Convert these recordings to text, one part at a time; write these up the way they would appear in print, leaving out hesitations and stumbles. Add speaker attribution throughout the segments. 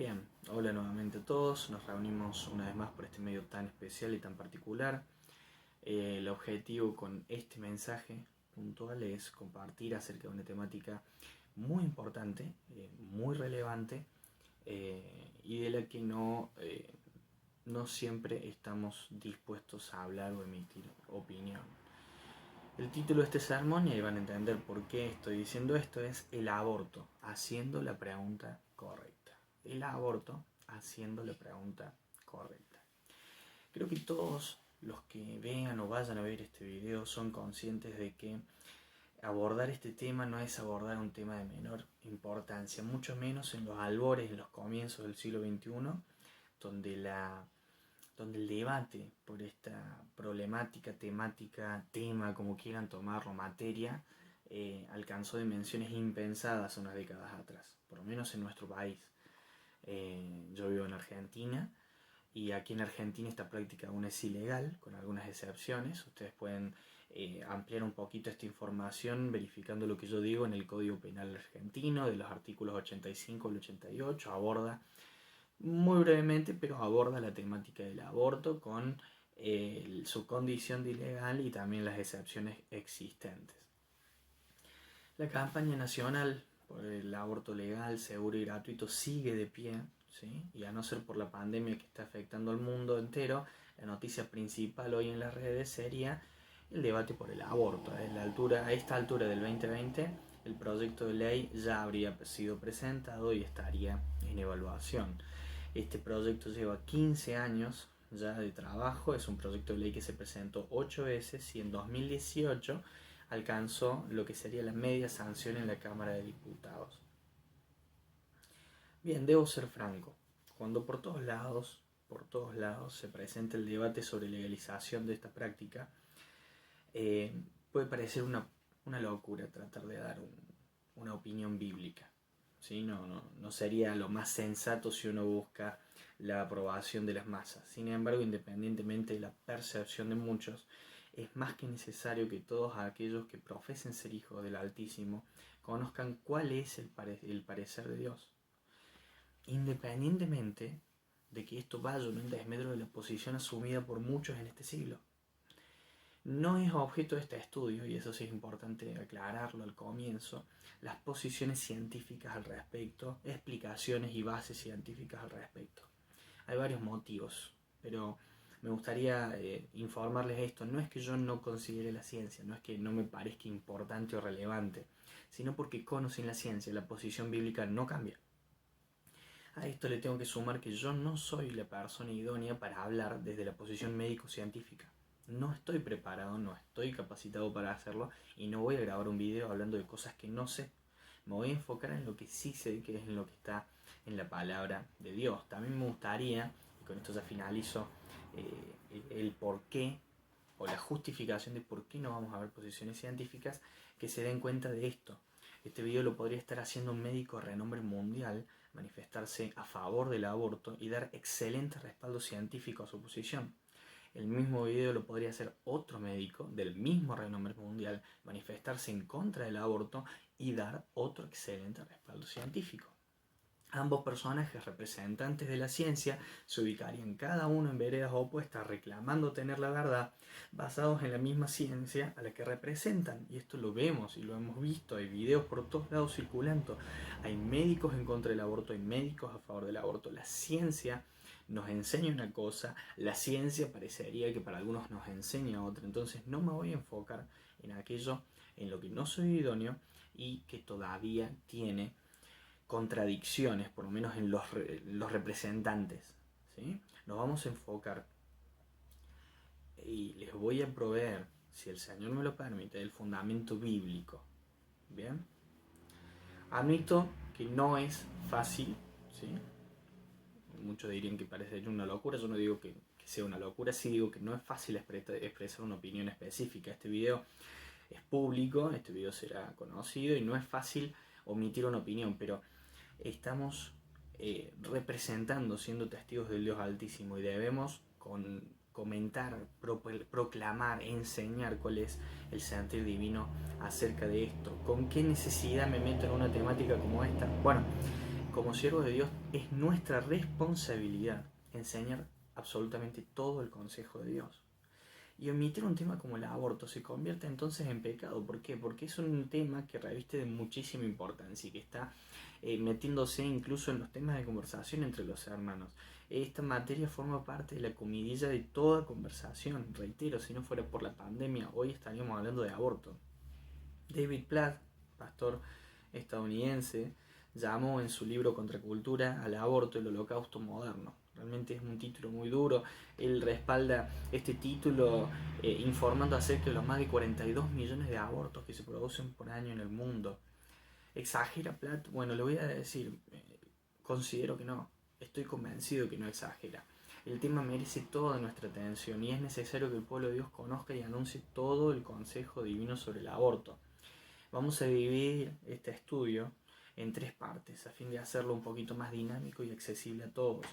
Speaker 1: Bien, hola nuevamente a todos. Nos reunimos una vez más por este medio tan especial y tan particular. El objetivo con este mensaje puntual es compartir acerca de una temática muy importante, muy relevante y de la que no siempre estamos dispuestos a hablar o emitir opinión. El título de este sermón, y ahí van a entender por qué estoy diciendo esto, es el aborto, haciendo la pregunta correcta. El aborto, haciendo la pregunta correcta. Creo que todos los que vean o vayan a ver este video son conscientes de que abordar este tema no es abordar un tema de menor importancia, mucho menos en los albores, en los comienzos del siglo XXI, donde el debate por esta problemática, temática, tema, como quieran tomarlo, materia, alcanzó dimensiones impensadas unas décadas atrás, por lo menos en nuestro país. Yo vivo en Argentina y aquí en Argentina esta práctica aún es ilegal, con algunas excepciones. Ustedes pueden ampliar un poquito esta información verificando lo que yo digo en el Código Penal argentino, de los artículos 85 al 88, aborda muy brevemente, pero aborda la temática del aborto con su condición de ilegal y también las excepciones existentes. La campaña nacional por el aborto legal, seguro y gratuito sigue de pie, ¿sí? Y a no ser por la pandemia que está afectando al mundo entero, la noticia principal hoy en las redes sería el debate por el aborto. A esta altura del 2020, el proyecto de ley ya habría sido presentado y estaría en evaluación. Este proyecto lleva 15 años ya de trabajo, es un proyecto de ley que se presentó 8 veces y en 2018 alcanzó lo que sería la media sanción en la Cámara de Diputados. Bien, debo ser franco, cuando por todos lados se presenta el debate sobre legalización de esta práctica, puede parecer una locura tratar de dar una opinión bíblica. ¿Sí? No sería lo más sensato si uno busca la aprobación de las masas. Sin embargo, independientemente de la percepción de muchos, es más que necesario que todos aquellos que profesen ser hijos del Altísimo conozcan cuál es el parecer de Dios. Independientemente de que esto vaya en un desmedro de la posición asumida por muchos en este siglo. No es objeto de este estudio, y eso sí es importante aclararlo al comienzo, las posiciones científicas al respecto, explicaciones y bases científicas al respecto. Hay varios motivos, pero me gustaría informarles esto. No es que yo no considere la ciencia, no es que no me parezca importante o relevante, sino porque con o sin la ciencia la posición bíblica no cambia. A esto le tengo que sumar que yo no soy la persona idónea para hablar desde la posición médico-científica. No estoy preparado, no estoy capacitado para hacerlo y no voy a grabar un video hablando de cosas que no sé. Me voy a enfocar en lo que sí sé, que es en lo que está en la palabra de Dios. También me gustaría, y con esto ya finalizo, el por qué o la justificación de por qué no vamos a ver posiciones científicas que se den cuenta de esto. Este video lo podría estar haciendo un médico de renombre mundial, manifestarse a favor del aborto y dar excelente respaldo científico a su posición. El mismo video lo podría hacer otro médico del mismo renombre mundial, manifestarse en contra del aborto y dar otro excelente respaldo científico. Ambos personajes representantes de la ciencia se ubicarían cada uno en veredas opuestas reclamando tener la verdad, basados en la misma ciencia a la que representan. Y esto lo vemos y lo hemos visto, hay videos por todos lados circulando. Hay médicos en contra del aborto, hay médicos a favor del aborto. La ciencia nos enseña una cosa, la ciencia parecería que para algunos nos enseña otra. Entonces no me voy a enfocar en aquello en lo que no soy idóneo y que todavía tiene contradicciones, por lo menos en los representantes, ¿sí? Nos vamos a enfocar y les voy a proveer, si el Señor me lo permite, el fundamento bíblico. ¿Bien? Admito que no es fácil, ¿sí? Muchos dirían que parece una locura, yo no digo que sea una locura, sí digo que no es fácil expresar una opinión específica. Este video es público, este video será conocido y no es fácil omitir una opinión, pero estamos representando, siendo testigos del Dios Altísimo y debemos comentar, proclamar, enseñar cuál es el sentir divino acerca de esto. ¿Con qué necesidad me meto en una temática como esta? Bueno, como siervos de Dios es nuestra responsabilidad enseñar absolutamente todo el consejo de Dios. Y omitir un tema como el aborto se convierte entonces en pecado. ¿Por qué? Porque es un tema que reviste de muchísima importancia y que está metiéndose incluso en los temas de conversación entre los hermanos. Esta materia forma parte de la comidilla de toda conversación. Reitero, si no fuera por la pandemia, hoy estaríamos hablando de aborto. David Platt, pastor estadounidense, llamó en su libro Contracultura al aborto el holocausto moderno. Realmente es un título muy duro. Él respalda este título informando acerca de los más de 42 millones de abortos que se producen por año en el mundo. ¿Exagera Platt? Bueno, le voy a decir, considero que no. Estoy convencido que no exagera. El tema merece toda nuestra atención y es necesario que el pueblo de Dios conozca y anuncie todo el consejo divino sobre el aborto. Vamos a dividir este estudio en 3 partes a fin de hacerlo un poquito más dinámico y accesible a todos.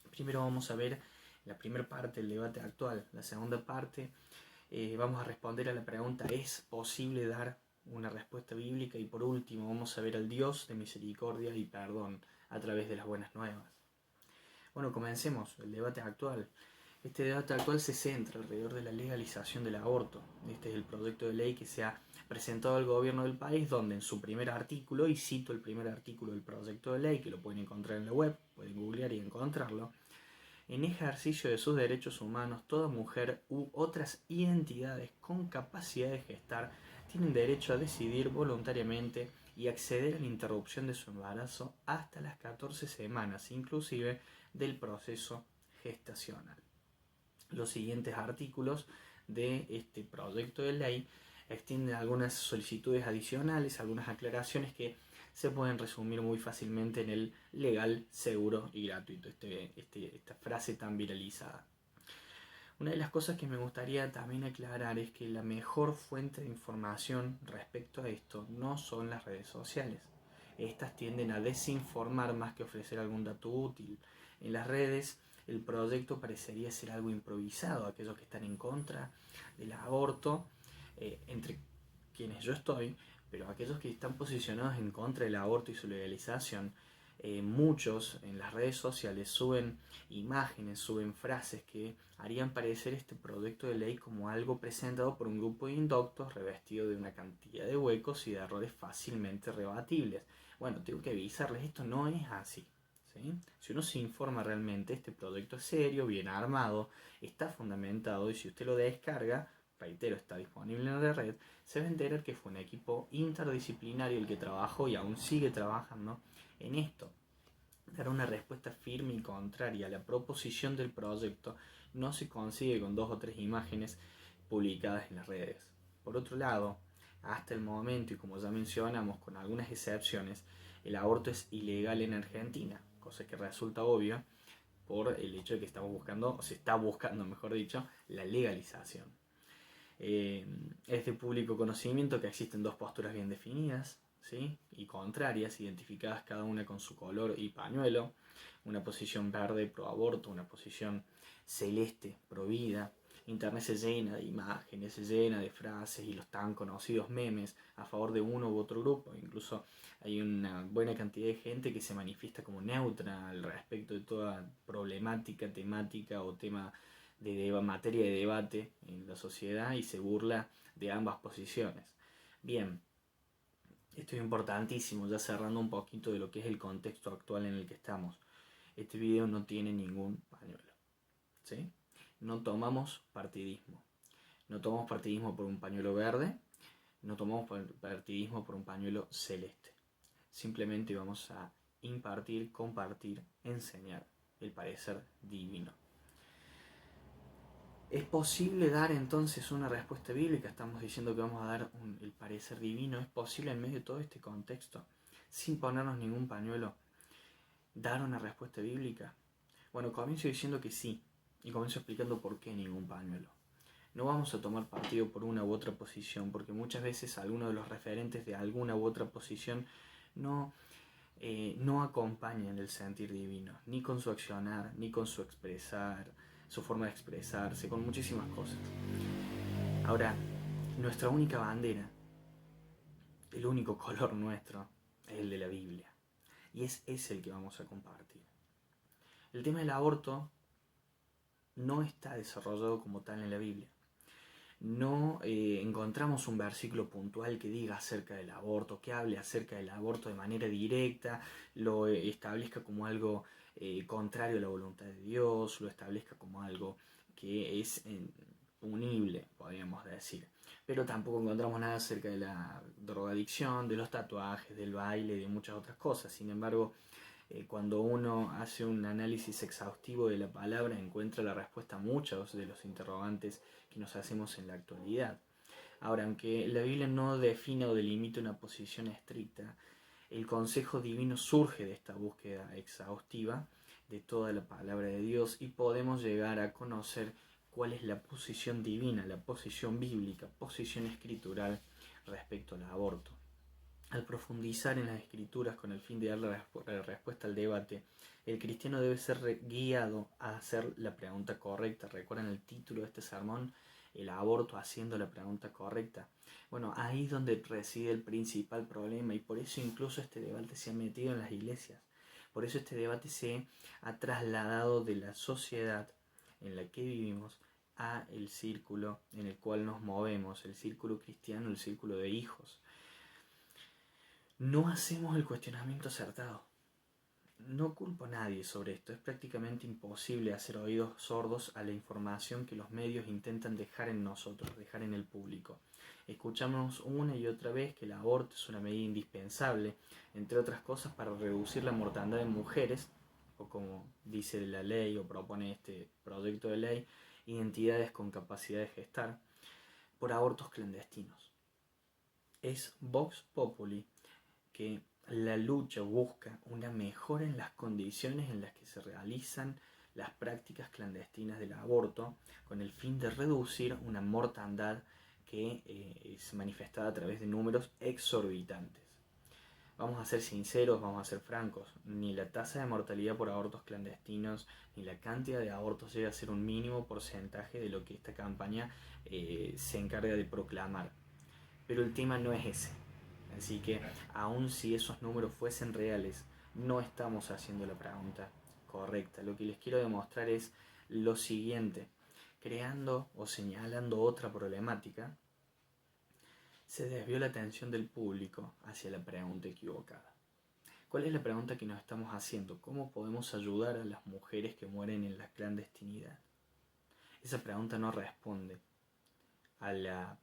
Speaker 1: Primero vamos a ver la primera parte, el debate actual. La segunda parte vamos a responder a la pregunta: ¿es posible dar una respuesta bíblica? Y por último vamos a ver al Dios de misericordia y perdón a través de las buenas nuevas. Bueno, comencemos el debate actual. Este debate actual se centra alrededor de la legalización del aborto. Este es el proyecto de ley que se ha presentado al gobierno del país, donde en su primer artículo, y cito el primer artículo del proyecto de ley, que lo pueden encontrar en la web, pueden googlear y encontrarlo: en ejercicio de sus derechos humanos, toda mujer u otras identidades con capacidad de gestar tienen derecho a decidir voluntariamente y acceder a la interrupción de su embarazo hasta las 14 semanas, inclusive del proceso gestacional. Los siguientes artículos de este proyecto de ley extienden algunas solicitudes adicionales, algunas aclaraciones que se pueden resumir muy fácilmente en el legal, seguro y gratuito, esta frase tan viralizada. Una de las cosas que me gustaría también aclarar es que la mejor fuente de información respecto a esto no son las redes sociales. Estas tienden a desinformar más que ofrecer algún dato útil. En las redes el proyecto parecería ser algo improvisado. Aquellos que están en contra del aborto, entre quienes yo estoy, pero aquellos que están posicionados en contra del aborto y su legalización, muchos en las redes sociales suben imágenes, suben frases que harían parecer este proyecto de ley como algo presentado por un grupo de indoctos revestido de una cantidad de huecos y de errores fácilmente rebatibles. Bueno, tengo que avisarles, esto no es así. ¿Sí? Si uno se informa realmente, este proyecto es serio, bien armado, está fundamentado, y si usted lo descarga, reitero, está disponible en la red, se va a enterar que fue un equipo interdisciplinario el que trabajó y aún sigue trabajando en esto. Dar una respuesta firme y contraria a la proposición del proyecto no se consigue con 2 o 3 imágenes publicadas en las redes. Por otro lado, hasta el momento, y como ya mencionamos, con algunas excepciones, el aborto es ilegal en Argentina, cosa que resulta obvia por el hecho de que estamos buscando, o se está buscando, mejor dicho, la legalización. Es de público conocimiento que existen 2 posturas bien definidas, ¿sí? Y contrarias, identificadas cada una con su color y pañuelo: una posición verde pro aborto, una posición celeste pro vida. Internet se llena de imágenes, se llena de frases y los tan conocidos memes a favor de uno u otro grupo. Incluso hay una buena cantidad de gente que se manifiesta como neutra al respecto de toda problemática, temática o tema de materia de debate en la sociedad, y se burla de ambas posiciones. Bien, esto es importantísimo, ya cerrando un poquito de lo que es el contexto actual en el que estamos. Este video no tiene ningún pañuelo, ¿sí? No tomamos partidismo. No tomamos partidismo por un pañuelo verde, no tomamos partidismo por un pañuelo celeste. Simplemente vamos a impartir, compartir, enseñar el parecer divino. ¿Es posible dar entonces una respuesta bíblica? Estamos diciendo que vamos a dar el parecer divino. ¿Es posible en medio de todo este contexto, sin ponernos ningún pañuelo, dar una respuesta bíblica? Bueno, comienzo diciendo que sí, y comienzo explicando por qué ningún pañuelo. No vamos a tomar partido por una u otra posición, porque muchas veces algunos de los referentes de alguna u otra posición no acompañan el sentir divino, ni con su accionar, ni con su expresar, su forma de expresarse, con muchísimas cosas. Ahora, nuestra única bandera, el único color nuestro, es el de la Biblia. y es ese el que vamos a compartir. El tema del aborto no está desarrollado como tal en la Biblia. No encontramos un versículo puntual que diga acerca del aborto, que hable acerca del aborto de manera directa, lo establezca como algo contrario a la voluntad de Dios, lo establezca como algo que es punible, podríamos decir. Pero tampoco encontramos nada acerca de la drogadicción, de los tatuajes, del baile, de muchas otras cosas. Sin embargo, cuando uno hace un análisis exhaustivo de la palabra, encuentra la respuesta a muchos de los interrogantes que nos hacemos en la actualidad. Ahora, aunque la Biblia no define o delimita una posición estricta, el consejo divino surge de esta búsqueda exhaustiva de toda la palabra de Dios y podemos llegar a conocer cuál es la posición divina, la posición bíblica, posición escritural respecto al aborto. Al profundizar en las escrituras con el fin de dar la respuesta al debate, el cristiano debe ser guiado a hacer la pregunta correcta. ¿Recuerdan el título de este sermón? El aborto haciendo la pregunta correcta. Bueno, ahí es donde reside el principal problema y por eso incluso este debate se ha metido en las iglesias. Por eso este debate se ha trasladado de la sociedad en la que vivimos a el círculo en el cual nos movemos, el círculo cristiano, el círculo de hijos. No hacemos el cuestionamiento acertado. No culpo a nadie sobre esto. Es prácticamente imposible hacer oídos sordos a la información que los medios intentan dejar en nosotros, dejar en el público. Escuchamos una y otra vez que el aborto es una medida indispensable, entre otras cosas, para reducir la mortandad de mujeres, o como dice la ley o propone este proyecto de ley, identidades con capacidad de gestar, por abortos clandestinos. Es Vox Populi que la lucha busca una mejora en las condiciones en las que se realizan las prácticas clandestinas del aborto con el fin de reducir una mortandad que es manifestada a través de números exorbitantes. Vamos a ser sinceros, vamos a ser francos, ni la tasa de mortalidad por abortos clandestinos ni la cantidad de abortos llega a ser un mínimo porcentaje de lo que esta campaña se encarga de proclamar. Pero el tema no es ese. Así que, aun si esos números fuesen reales, no estamos haciendo la pregunta correcta. Lo que les quiero demostrar es lo siguiente. Creando o señalando otra problemática, se desvió la atención del público hacia la pregunta equivocada. ¿Cuál es la pregunta que nos estamos haciendo? ¿Cómo podemos ayudar a las mujeres que mueren en la clandestinidad? Esa pregunta no responde a la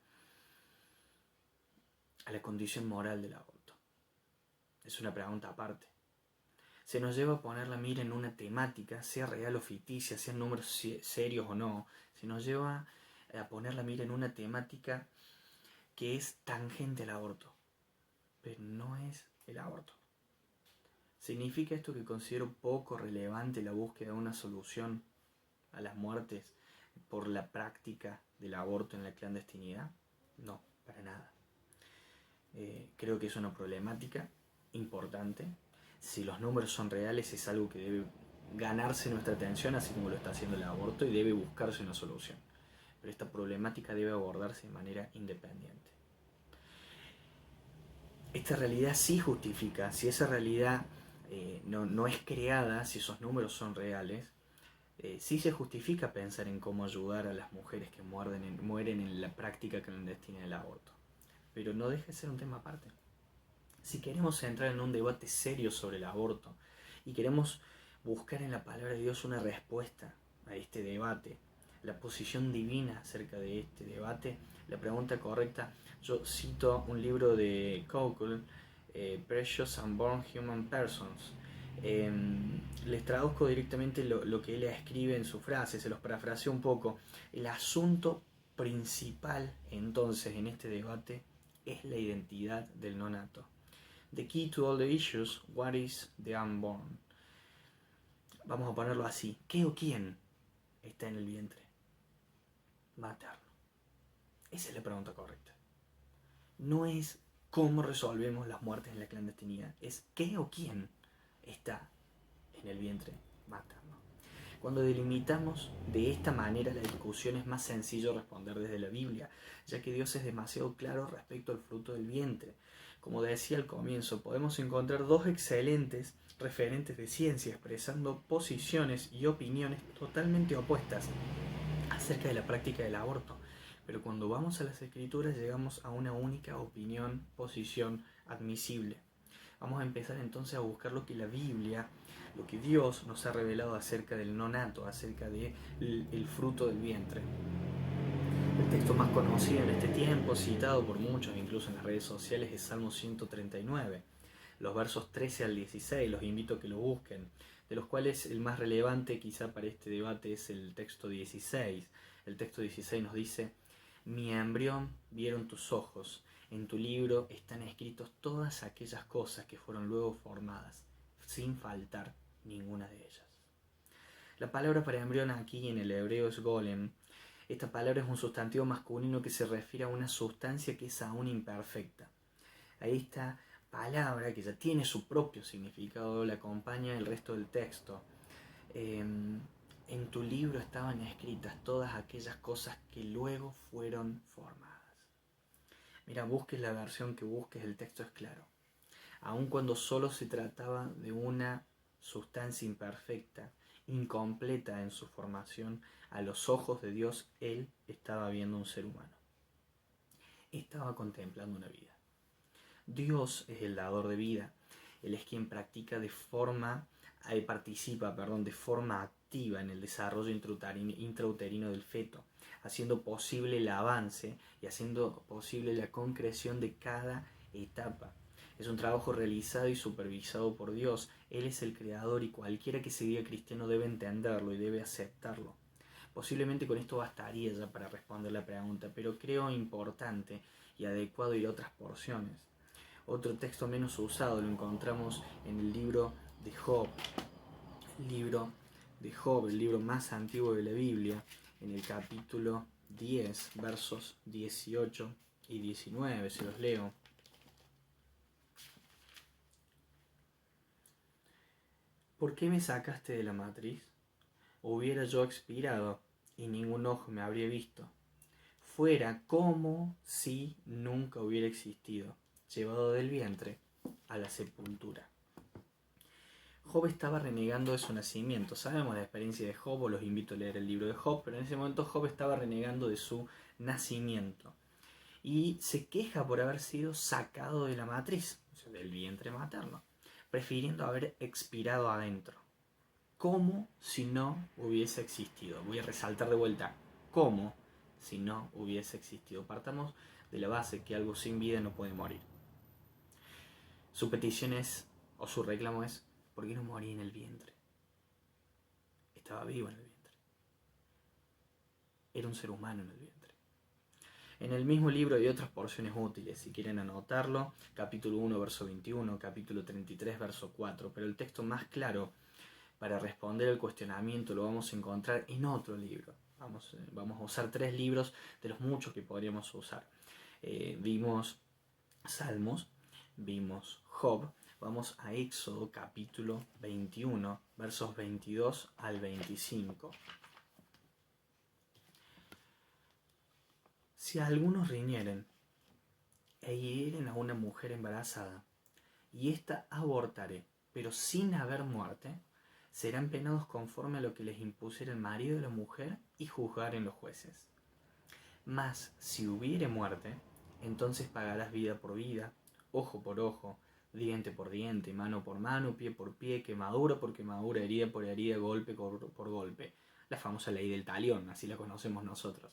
Speaker 1: condición moral del aborto. Es una pregunta aparte. Se nos lleva a poner la mira en una temática, sea real o ficticia, sean números serios o no. Se nos lleva a poner la mira en una temática que es tangente al aborto, pero no es el aborto. ¿Significa esto que considero poco relevante la búsqueda de una solución a las muertes por la práctica del aborto en la clandestinidad? No, para nada. Creo que es una problemática importante. Si los números son reales, es algo que debe ganarse nuestra atención, así como lo está haciendo el aborto, y debe buscarse una solución. Pero esta problemática debe abordarse de manera independiente. Esta realidad sí justifica, si esa realidad no es creada, si esos números son reales, sí se justifica pensar en cómo ayudar a las mujeres que mueren en la práctica clandestina del aborto. Pero no deja de ser un tema aparte. Si queremos entrar en un debate serio sobre el aborto y queremos buscar en la palabra de Dios una respuesta a este debate, la posición divina acerca de este debate, la pregunta correcta, yo cito un libro de Cockle, Precious Unborn Human Persons. Les traduzco directamente lo que él escribe en su frase, se los parafraseo un poco. El asunto principal entonces en este debate es la identidad del nonato. The key to all the issues, what is the unborn? Vamos a ponerlo así. ¿Qué o quién está en el vientre materno? Esa es la pregunta correcta. No es cómo resolvemos las muertes en la clandestinidad, es qué o quién está en el vientre materno. Cuando delimitamos de esta manera la discusión es más sencillo responder desde la Biblia, ya que Dios es demasiado claro respecto al fruto del vientre. Como decía al comienzo, podemos encontrar dos excelentes referentes de ciencia expresando posiciones y opiniones totalmente opuestas acerca de la práctica del aborto. Pero cuando vamos a las escrituras llegamos a una única opinión, posición admisible. Vamos a empezar entonces a buscar lo que la Biblia, lo que Dios nos ha revelado acerca del nonato, acerca del fruto del vientre. El texto más conocido en este tiempo, citado por muchos, incluso en las redes sociales, es Salmo 139. Los versos 13 al 16, los invito a que lo busquen, de los cuales el más relevante quizá para este debate es el texto 16. El texto 16 nos dice: mi embrión vieron tus ojos, en tu libro están escritos todas aquellas cosas que fueron luego formadas, sin faltar ninguna de ellas. La palabra para embrión aquí en el hebreo es golem. Esta palabra es un sustantivo masculino que se refiere a una sustancia que es aún imperfecta. A esta palabra, que ya tiene su propio significado, le acompaña el resto del texto. En tu libro estaban escritas todas aquellas cosas que luego fueron formadas. Mira, busques la versión que busques, el texto es claro. Aun cuando solo se trataba de una sustancia imperfecta, incompleta en su formación, a los ojos de Dios, Él estaba viendo un ser humano. Estaba contemplando una vida. Dios es el dador de vida. Él es quien participa de forma activa en el desarrollo intrauterino del feto, haciendo posible el avance y haciendo posible la concreción de cada etapa. Es un trabajo realizado y supervisado por Dios. Él es el creador y cualquiera que se diga cristiano debe entenderlo y debe aceptarlo. Posiblemente con esto bastaría ya para responder la pregunta, pero creo importante y adecuado ir a otras porciones. Otro texto menos usado lo encontramos en el libro de Job. El libro de Job, el libro más antiguo de la Biblia, en el capítulo 10, versos 18 y 19, se los leo. ¿Por qué me sacaste de la matriz? Hubiera yo expirado y ningún ojo me habría visto. Fuera como si nunca hubiera existido, llevado del vientre a la sepultura. Job estaba renegando de su nacimiento. Sabemos la experiencia de Job, os los invito a leer el libro de Job, pero en ese momento Job estaba renegando de su nacimiento. Y se queja por haber sido sacado de la matriz, o sea, del vientre materno, prefiriendo haber expirado adentro. Como si no hubiese existido. Voy a resaltar de vuelta, como si no hubiese existido. Partamos de la base que algo sin vida no puede morir. Su petición es, o su reclamo es: ¿por qué no morí en el vientre? Estaba vivo en el vientre. Era un ser humano en el vientre. En el mismo libro hay otras porciones útiles, si quieren anotarlo, capítulo 1, verso 21, capítulo 33, verso 4, pero el texto más claro para responder al cuestionamiento lo vamos a encontrar en otro libro. Vamos a usar 3 libros de los muchos que podríamos usar. Vimos Salmos, vimos Job. Vamos a Éxodo capítulo 21, versos 22 al 25. Si algunos riñeren e hirieren a una mujer embarazada, y ésta abortare, pero sin haber muerte, serán penados conforme a lo que les impusiera el marido de la mujer y juzgaren los jueces. Mas si hubiere muerte, entonces pagarás vida por vida, ojo por ojo, diente por diente, mano por mano, pie por pie, quemadura por quemadura, herida por herida, golpe por golpe. La famosa ley del talión, así la conocemos nosotros.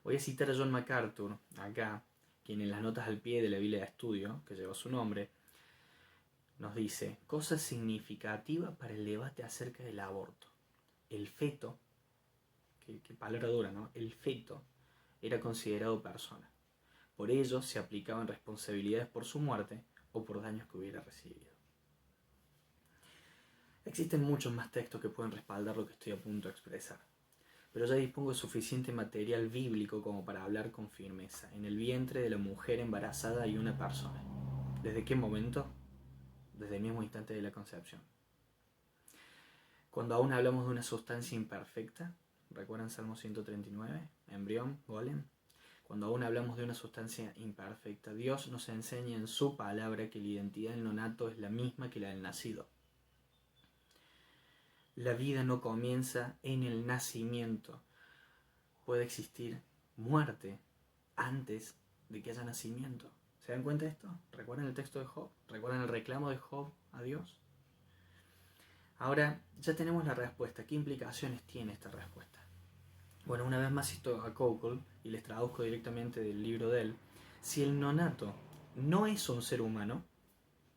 Speaker 1: Voy a citar a John MacArthur, acá, quien en las notas al pie de la Biblia de Estudio, que lleva su nombre, nos dice: cosa significativa para el debate acerca del aborto. El feto, que palabra dura, ¿no? El feto era considerado persona. Por ello se aplicaban responsabilidades por su muerte o por daños que hubiera recibido. Existen muchos más textos que pueden respaldar lo que estoy a punto de expresar, pero ya dispongo de suficiente material bíblico como para hablar con firmeza. En el vientre de la mujer embarazada hay una persona. ¿Desde qué momento? Desde el mismo instante de la concepción. Cuando aún hablamos de una sustancia imperfecta, ¿recuerdan Salmo 139? Embrión, golem. cuando aún hablamos de una sustancia imperfecta. Dios nos enseña en su palabra que la identidad del nonato es la misma que la del nacido. La vida no comienza en el nacimiento. Puede existir muerte antes de que haya nacimiento. ¿Se dan cuenta de esto? ¿Recuerdan el texto de Job? ¿Recuerdan el reclamo de Job a Dios? Ahora ya tenemos la respuesta. ¿Qué implicaciones tiene esta respuesta? Bueno, una vez más cito a Cockle y les traduzco directamente del libro de él. Si el nonato no es un ser humano,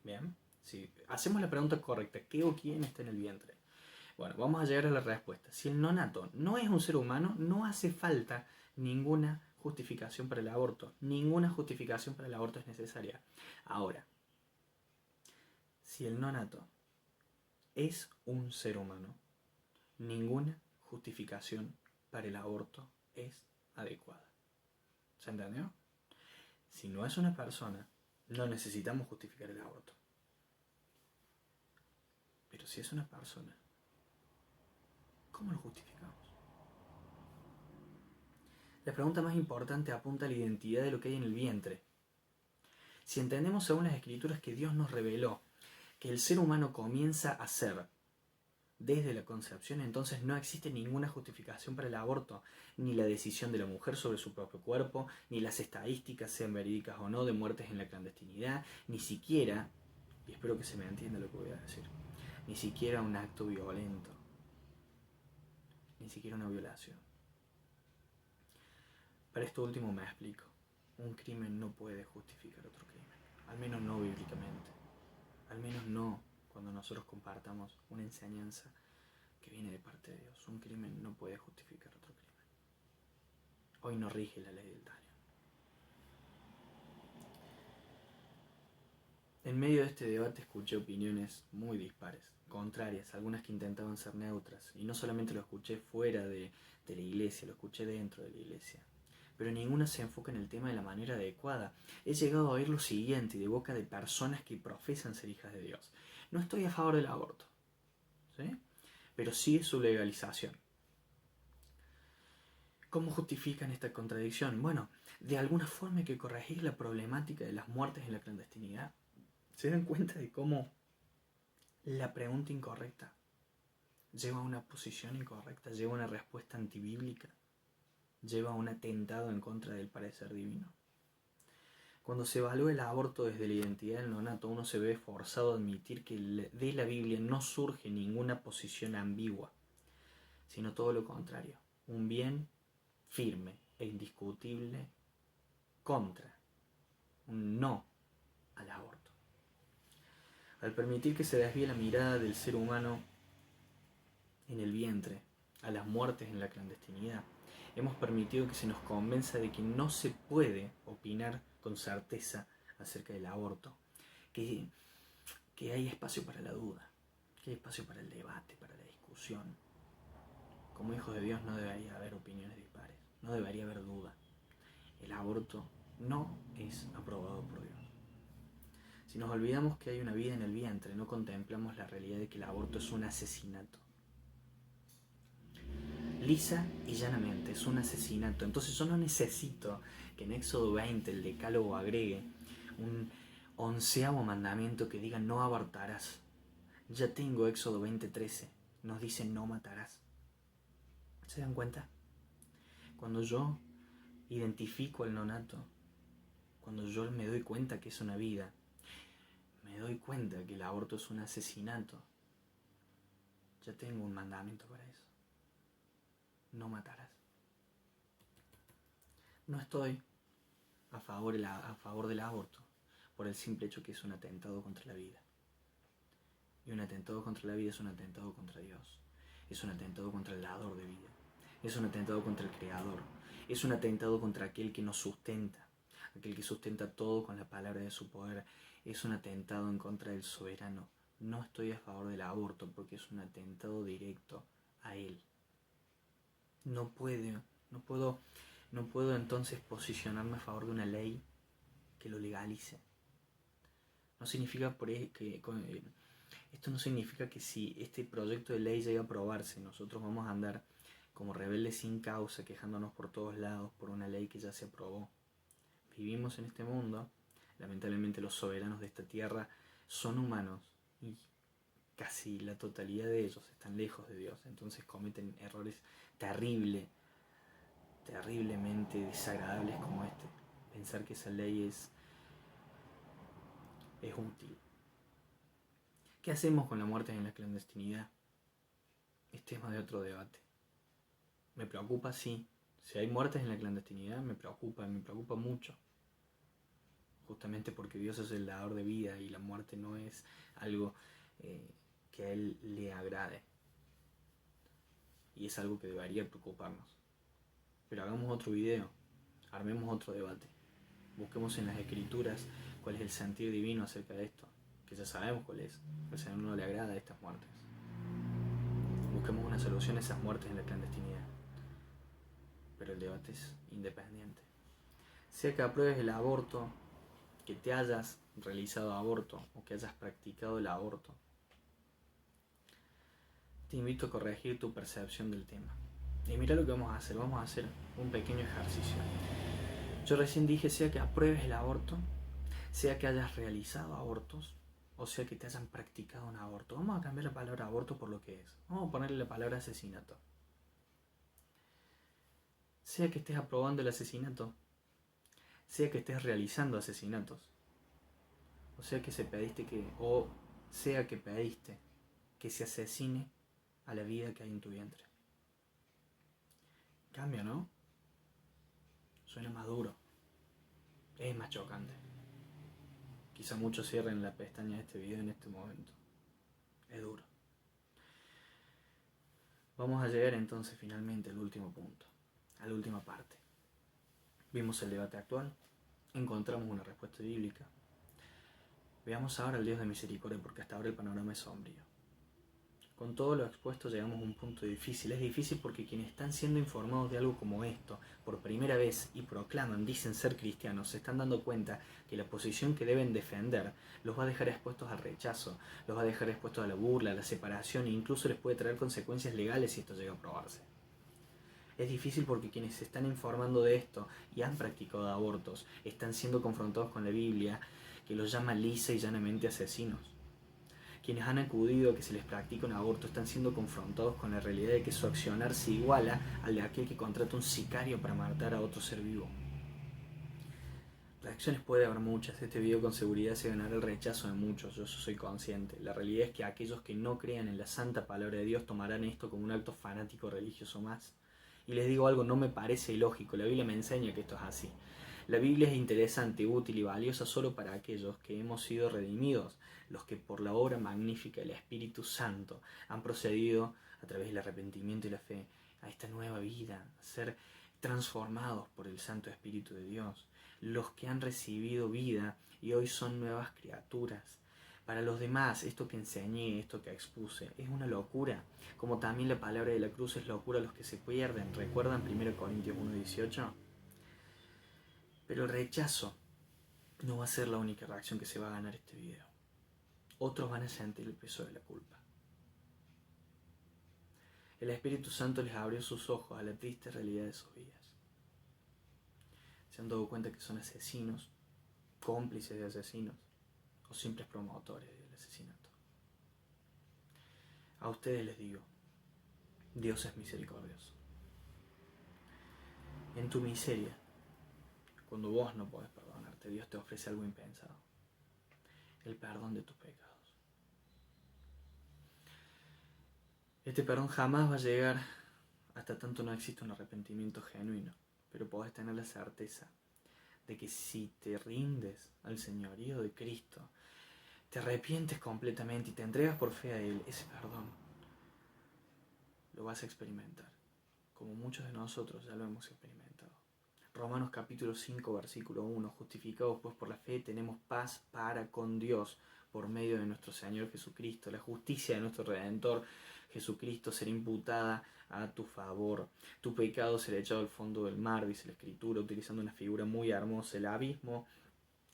Speaker 1: bien, si hacemos la pregunta correcta, ¿qué o quién está en el vientre? Bueno, vamos a llegar a la respuesta. Si el nonato no es un ser humano, no hace falta ninguna justificación para el aborto. Ninguna justificación para el aborto es necesaria. Ahora, si el nonato es un ser humano, ninguna justificación para el aborto es adecuada. ¿Se entendió? Si no es una persona, no necesitamos justificar el aborto. Pero si es una persona, ¿cómo lo justificamos? La pregunta más importante apunta a la identidad de lo que hay en el vientre. Si entendemos según las escrituras que Dios nos reveló que el ser humano comienza a ser desde la concepción, entonces no existe ninguna justificación para el aborto, ni la decisión de la mujer sobre su propio cuerpo, ni las estadísticas, sean verídicas o no, de muertes en la clandestinidad, ni siquiera, y espero que se me entienda lo que voy a decir, ni siquiera un acto violento, ni siquiera una violación. Para esto último me explico. Un crimen no puede justificar otro crimen, al menos no bíblicamente, al menos no cuando nosotros compartamos una enseñanza que viene de parte de Dios. Un crimen no puede justificar otro crimen. Hoy no rige la ley del daño. En medio de este debate escuché opiniones muy dispares, contrarias, algunas que intentaban ser neutras, y no solamente lo escuché fuera de la iglesia, lo escuché dentro de la iglesia. Pero ninguna se enfoca en el tema de la manera adecuada. He llegado a oír lo siguiente de boca de personas que profesan ser hijas de Dios. No estoy a favor del aborto, ¿sí? Pero sí es su legalización. ¿Cómo justifican esta contradicción? Bueno, de alguna forma hay que corregir la problemática de las muertes en la clandestinidad. ¿Se dan cuenta de cómo la pregunta incorrecta lleva a una posición incorrecta, lleva a una respuesta antibíblica, lleva a un atentado en contra del parecer divino? Cuando se evalúa el aborto desde la identidad del nonato, uno se ve forzado a admitir que de la Biblia no surge ninguna posición ambigua, sino todo lo contrario, un bien firme e indiscutible contra, un no al aborto. Al permitir que se desvíe la mirada del ser humano en el vientre a las muertes en la clandestinidad, hemos permitido que se nos convenza de que no se puede opinar con certeza acerca del aborto, que hay espacio para la duda, que hay espacio para el debate, para la discusión. Como hijos de Dios no debería haber opiniones dispares, no debería haber duda. El aborto no es aprobado por Dios. Si nos olvidamos que hay una vida en el vientre, no contemplamos la realidad de que el aborto es un asesinato. Lisa y llanamente es un asesinato. Entonces yo no necesito que en Éxodo 20 el decálogo agregue un 11º mandamiento que diga no abortarás. Ya tengo Éxodo 20:13, nos dice no matarás. ¿Se dan cuenta? Cuando yo identifico al nonato, cuando yo me doy cuenta que es una vida, me doy cuenta que el aborto es un asesinato, ya tengo un mandamiento para eso. No matarás. No estoy a favor del aborto por el simple hecho que es un atentado contra la vida. Y un atentado contra la vida es un atentado contra Dios. Es un atentado contra el dador de vida. Es un atentado contra el Creador. Es un atentado contra aquel que nos sustenta. Aquel que sustenta todo con la palabra de su poder. Es un atentado en contra del soberano. No estoy a favor del aborto porque es un atentado directo a él. No puedo entonces posicionarme a favor de una ley que lo legalice. No significa esto no significa que si este proyecto de ley llega a aprobarse, nosotros vamos a andar como rebeldes sin causa, quejándonos por todos lados por una ley que ya se aprobó. Vivimos en este mundo, lamentablemente los soberanos de esta tierra son humanos y casi la totalidad de ellos están lejos de Dios, entonces cometen errores terriblemente desagradables como este. Pensar que esa ley es útil. ¿Qué hacemos con la muerte en la clandestinidad? Es tema de otro debate. Me preocupa, sí. Si hay muertes en la clandestinidad, me preocupa mucho. Justamente porque Dios es el dador de vida y la muerte no es algo que a Él le agrade. Y es algo que debería preocuparnos. Pero hagamos otro video, armemos otro debate. Busquemos en las Escrituras cuál es el sentido divino acerca de esto, que ya sabemos cuál es. Al Señor no le agrada estas muertes. Busquemos una solución a esas muertes en la clandestinidad. Pero el debate es independiente. Sea que apruebes el aborto, que te hayas realizado aborto o que hayas practicado el aborto, te invito a corregir tu percepción del tema. Y mira lo que vamos a hacer un pequeño ejercicio. Yo recién dije, sea que apruebes el aborto, sea que hayas realizado abortos, o sea que te hayan practicado un aborto. Vamos a cambiar la palabra aborto por lo que es. Vamos a ponerle la palabra asesinato. Sea que estés aprobando el asesinato, sea que estés realizando asesinatos, o sea que pediste que se asesine a la vida que hay en tu vientre. Cambia, ¿no? Suena más duro. Es más chocante. Quizá muchos cierren la pestaña de este video en este momento. Es duro. Vamos a llegar entonces finalmente al último punto, a la última parte. Vimos el debate actual, encontramos una respuesta bíblica. Veamos ahora al Dios de misericordia, porque hasta ahora el panorama es sombrío. Con todo lo expuesto llegamos a un punto difícil. Es difícil porque quienes están siendo informados de algo como esto por primera vez y dicen ser cristianos, se están dando cuenta que la posición que deben defender los va a dejar expuestos al rechazo, los va a dejar expuestos a la burla, a la separación e incluso les puede traer consecuencias legales si esto llega a probarse. Es difícil porque quienes se están informando de esto y han practicado abortos están siendo confrontados con la Biblia, que los llama lisa y llanamente asesinos. Quienes han acudido a que se les practique un aborto están siendo confrontados con la realidad de que su accionar se iguala al de aquel que contrata un sicario para matar a otro ser vivo. Reacciones puede haber muchas. Este video con seguridad se ganará el rechazo de muchos, yo soy consciente. La realidad es que aquellos que no crean en la santa palabra de Dios tomarán esto como un acto fanático religioso más. Y les digo algo, no me parece ilógico, la Biblia me enseña que esto es así. La Biblia es interesante, útil y valiosa solo para aquellos que hemos sido redimidos, los que por la obra magnífica del Espíritu Santo han procedido a través del arrepentimiento y la fe a esta nueva vida, a ser transformados por el Santo Espíritu de Dios, los que han recibido vida y hoy son nuevas criaturas. Para los demás, esto que enseñé, esto que expuse, es una locura, como también la palabra de la cruz es locura a los que se pierden. ¿Recuerdan 1 Corintios 1:18? Pero el rechazo no va a ser la única reacción que se va a ganar este video. Otros van a sentir el peso de la culpa. El Espíritu Santo les abrió sus ojos a la triste realidad de sus vidas. Se han dado cuenta que son asesinos, cómplices de asesinos o simples promotores del asesinato. A ustedes les digo, Dios es misericordioso. En tu miseria, cuando vos no podés perdonarte, Dios te ofrece algo impensado: el perdón de tus pecados. Este perdón jamás va a llegar hasta tanto no exista un arrepentimiento genuino, pero podés tener la certeza de que si te rindes al señorío de Cristo, te arrepientes completamente y te entregas por fe a Él, ese perdón lo vas a experimentar, como muchos de nosotros ya lo hemos experimentado. Romanos capítulo 5, versículo 1, justificados pues por la fe tenemos paz para con Dios por medio de nuestro Señor Jesucristo. La justicia de nuestro Redentor Jesucristo será imputada a tu favor. Tu pecado será echado al fondo del mar, dice la Escritura, utilizando una figura muy hermosa. El abismo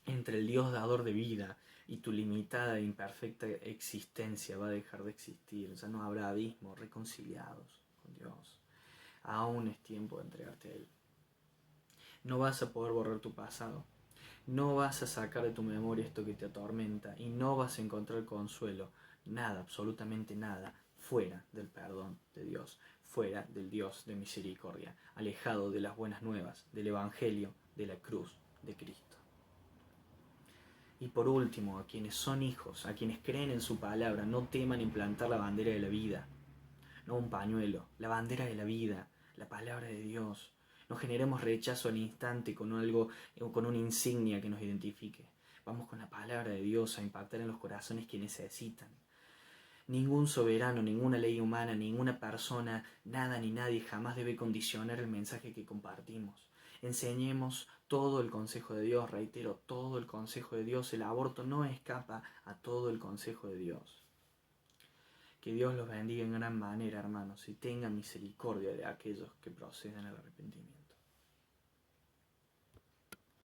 Speaker 1: entre el Dios dador de vida y tu limitada e imperfecta existencia va a dejar de existir. Ya no habrá abismo, reconciliados con Dios. aún es tiempo de entregarte a Él. No vas a poder borrar tu pasado. No vas a sacar de tu memoria esto que te atormenta y no vas a encontrar consuelo, nada, absolutamente nada, fuera del perdón de Dios, fuera del Dios de misericordia, alejado de las buenas nuevas, del Evangelio, de la cruz de Cristo. Y por último, a quienes son hijos, a quienes creen en su palabra, no teman implantar la bandera de la vida, no un pañuelo, la bandera de la vida, la palabra de Dios. No generemos rechazo al instante con algo, con una insignia que nos identifique. Vamos con la palabra de Dios a impactar en los corazones que necesitan. Ningún soberano, ninguna ley humana, ninguna persona, nada ni nadie jamás debe condicionar el mensaje que compartimos. Enseñemos todo el consejo de Dios, reitero, todo el consejo de Dios. El aborto no escapa a todo el consejo de Dios. Que Dios los bendiga en gran manera, hermanos, y tenga misericordia de aquellos que proceden al arrepentimiento.